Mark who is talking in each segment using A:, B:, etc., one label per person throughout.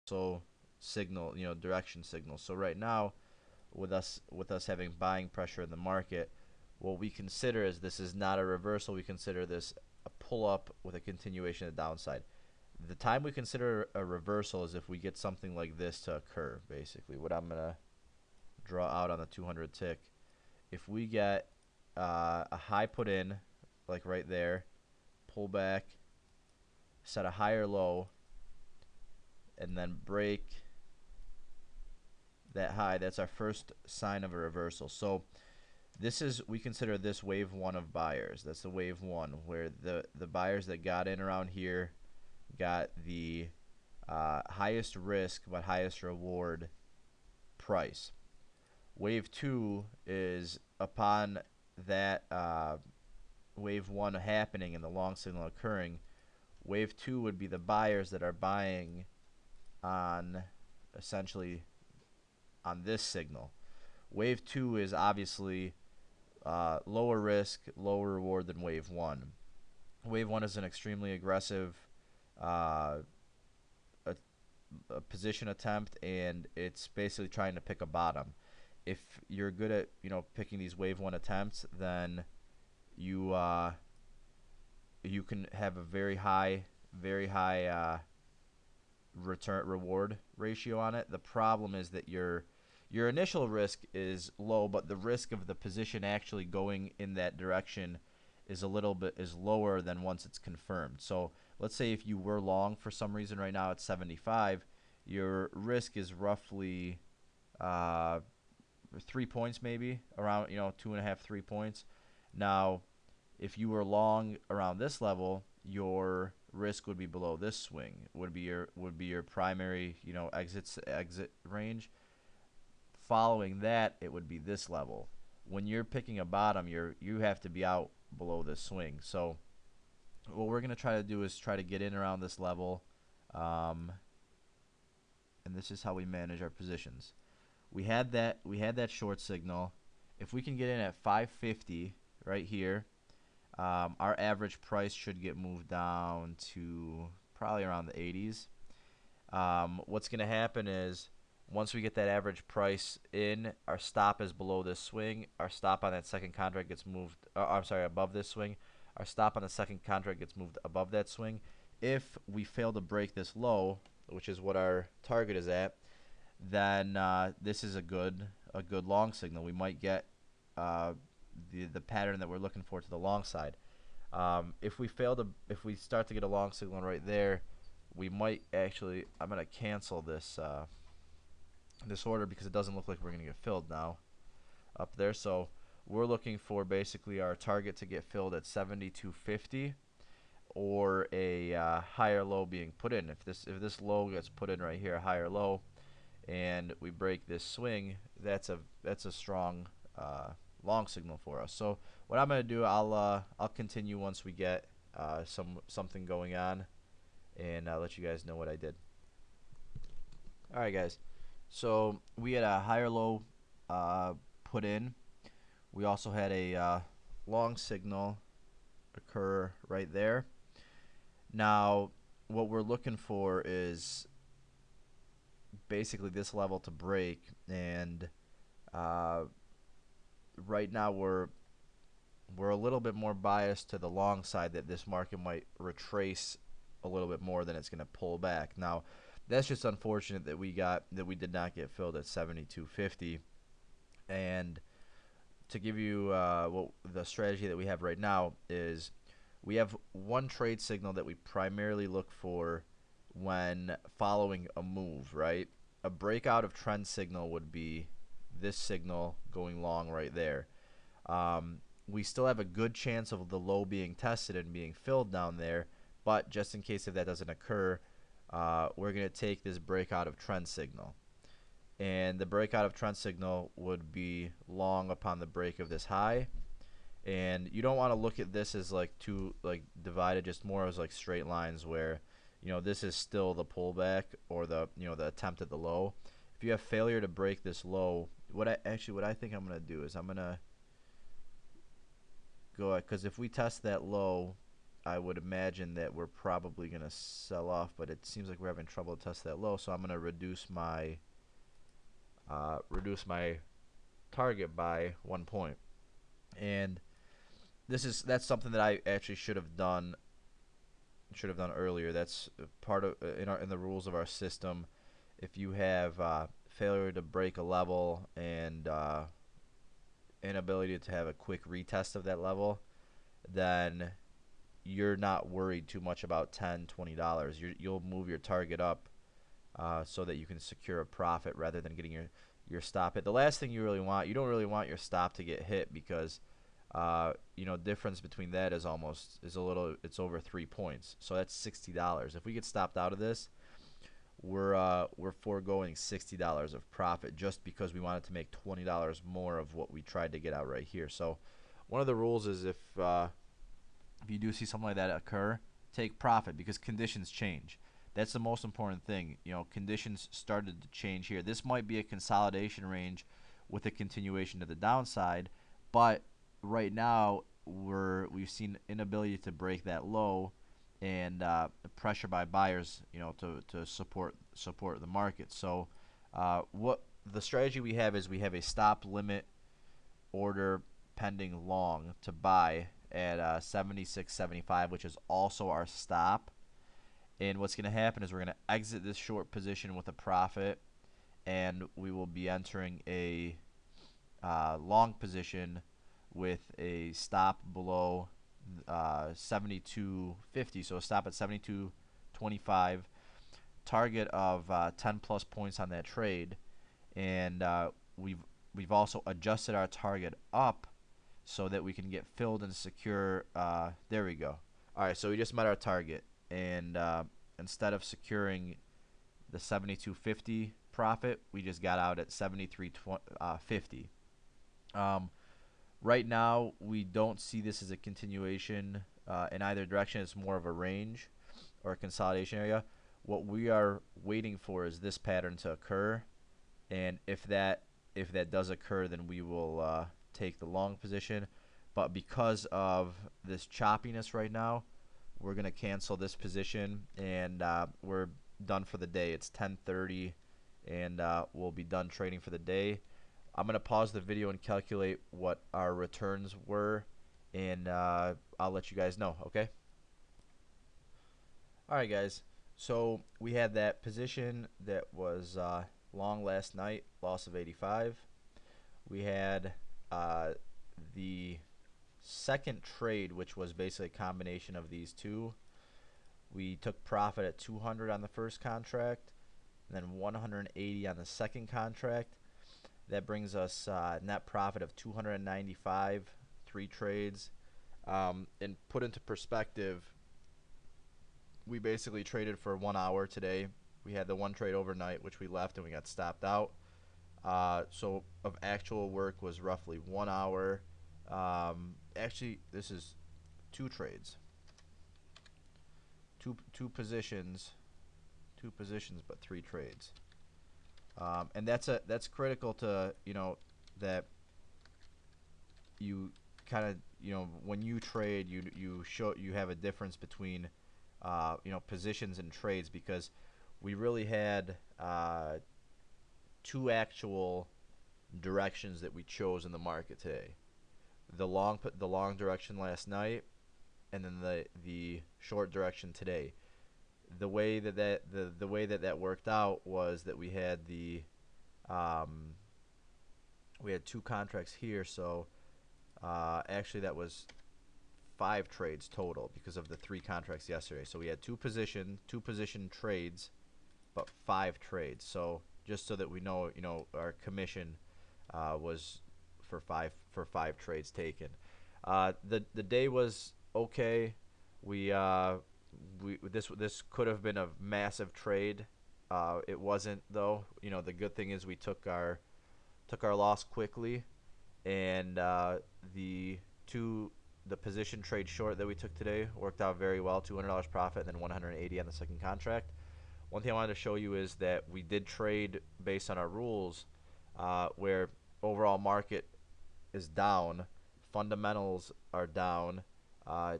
A: so signal, direction signal. So right now, with us having buying pressure in the market, what we consider is this is not a reversal. We consider this a pull up with a continuation of the downside. The time we consider a reversal is if we get something like this to occur. Basically, what I'm gonna draw out on the 200 tick, if we get a high put in, like right there, pull back, set a higher low, and then break that high, that's our first sign of a reversal. So we consider this wave one of buyers. That's the wave one, where the buyers that got in around here got the highest risk but highest reward price. Wave two is upon that wave one happening and the long signal occurring. Wave two would be the buyers that are buying on essentially on this signal. Wave two is obviously lower risk, lower reward than wave one. Wave one is an extremely aggressive uh, a position attempt, and it's basically trying to pick a bottom. If you're good at picking these wave one attempts, then you you can have a very high return reward ratio on it. The problem is that your initial risk is low, but the risk of the position actually going in that direction is a little bit is lower than once it's confirmed. So let's say if you were long for some reason right now at 75, your risk is roughly 3 points, maybe around 2.5 3 points. Now if you were long around this level, your risk would be below this swing. Would be your primary exit range. Following that, it would be this level. When you're picking a bottom, you have to be out below this swing. So what we're gonna try to do is try to get in around this level, um, and this is how we manage our positions. We had that short signal. If we can get in at 550 right here, our average price should get moved down to probably around the 80s. What's going to happen is once we get that average price in, our stop is below this swing. Our stop on that second contract gets moved, I'm sorry, above this swing. Our stop on the second contract gets moved above that swing. If we fail to break this low, which is what our target is at, then this is a good long signal. We might get uh, the pattern that we're looking for to the long side. If we start to get a long signal right there, we might actually. I'm gonna cancel this order because it doesn't look like we're gonna get filled now up there. So we're looking for basically our target to get filled at 72.50 or a higher low being put in. If this low gets put in right here, a higher low, and we break this swing, that's a strong long signal for us. So what I'm gonna do, I'll continue once we get something going on, and I'll let you guys know what I did. All right, guys. So we had a higher low put in. We also had a long signal occur right there. Now, what we're looking for is basically this level to break, and right now we're a little bit more biased to the long side, that this market might retrace a little bit more than it's going to pull back. Now, that's just unfortunate that we did not get filled at 72.50. And to give you what the strategy that we have right now is, we have one trade signal that we primarily look for when following a move, right? A breakout of trend signal would be this signal going long right there. We still have a good chance of the low being tested and being filled down there, but just in case if that doesn't occur, we're going to take this breakout of trend signal. And the breakout of trend signal would be long upon the break of this high. And you don't want to look at this as like divided, just more as like straight lines where this is still the pullback or the attempt at the low. If you have failure to break this low, what I think I'm gonna do is I'm gonna go, because if we test that low, I would imagine that we're probably going to sell off, but it seems like we're having trouble to test that low, so I'm going to reduce my target by 1 point. And that's something that I actually should have done earlier. That's part of in the rules of our system. If you have failure to break a level and inability to have a quick retest of that level, then you're not worried too much about $10, $20. You'll move your target up so that you can secure a profit rather than getting your stop hit. The last thing you don't really want your stop to get hit, because difference between that is it's over 3 points. So that's $60. If we get stopped out of this, we're foregoing $60 of profit just because we wanted to make $20 more of what we tried to get out right here. So one of the rules is if you do see something like that occur, take profit, because conditions change. That's the most important thing. Conditions started to change here. This might be a consolidation range with a continuation to the downside, but right now we've seen inability to break that low, and pressure by buyers, to support the market. So what the strategy we have is we have a stop limit order pending long to buy at 76.75, which is also our stop. And what's going to happen is we're going to exit this short position with a profit, and we will be entering a long position with a stop below 72.50. So a stop at 72.25, target of 10 plus points on that trade, and we've also adjusted our target up so that we can get filled and secure. There we go. All right, so we just met our target, and instead of securing the 72.50 profit, we just got out at 73.50. Right now, we don't see this as a continuation in either direction. It's more of a range or a consolidation area. What we are waiting for is this pattern to occur, and if that does occur, then we will take the long position. But because of this choppiness right now, we're going to cancel this position, and we're done for the day. It's 10:30, and we'll be done trading for the day. I'm going to pause the video and calculate what our returns were, and I'll let you guys know, okay? All right, guys. So we had that position that was long last night, loss of 85. We had the second trade, which was basically a combination of these two. We took profit at 200 on the first contract, and then 180 on the second contract. That brings us net profit of 295, 3 trades. And put into perspective, we basically traded for 1 hour today. We had the one trade overnight, which we left and we got stopped out. So of actual work was roughly 1 hour. Actually, this is 2 trades. Two positions, but 3 trades. And that's critical to that you kind of when you trade you have a difference between positions and trades, because we really had 2 actual directions that we chose in the market today. The long direction last night, and then the short direction today. The way that worked out was that we had we had 2 contracts here, so actually that was 5 trades total because of the 3 contracts yesterday. So we had 2 position trades, but 5 trades. So just so that we know, our commission was for 5 trades taken. The day was okay. This could have been a massive trade. It wasn't, though. The good thing is we took our loss quickly, and the position trade short that we took today worked out very well. $200 profit, and then 180 on the second contract. One thing I wanted to show you is that we did trade based on our rules, where overall market is down, fundamentals are down,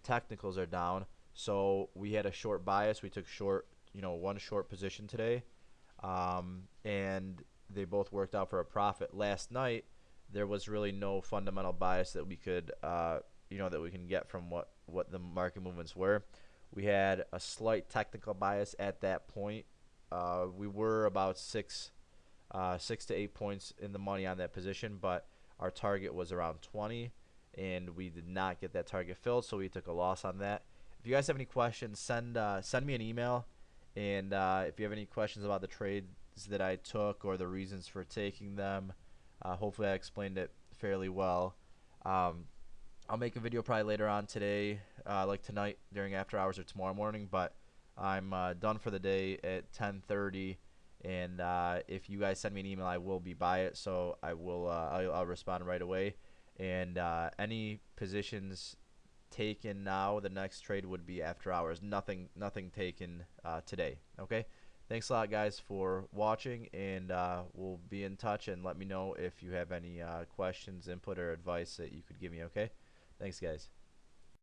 A: technicals are down, So we had a short bias. We took short, one short position today, and they both worked out for a profit. Last night, there was really no fundamental bias that we could, that we can get from what the market movements were. We had a slight technical bias at that point. We were about 6 to 8 points in the money on that position, but our target was around 20, and we did not get that target filled, so we took a loss on that. If you guys have any questions, send me an email, and if you have any questions about the trades that I took or the reasons for taking them, hopefully I explained it fairly well. Um, I'll make a video probably later on today, like tonight during after hours or tomorrow morning. But I'm done for the day at 10:30, and if you guys send me an email, I will be by it. So I will I'll respond right away. And any positions taken now, the next trade would be after hours. Nothing taken today. Okay. Thanks a lot, guys, for watching, and we'll be in touch. And let me know if you have any questions, input, or advice that you could give me. Okay. Thanks, guys.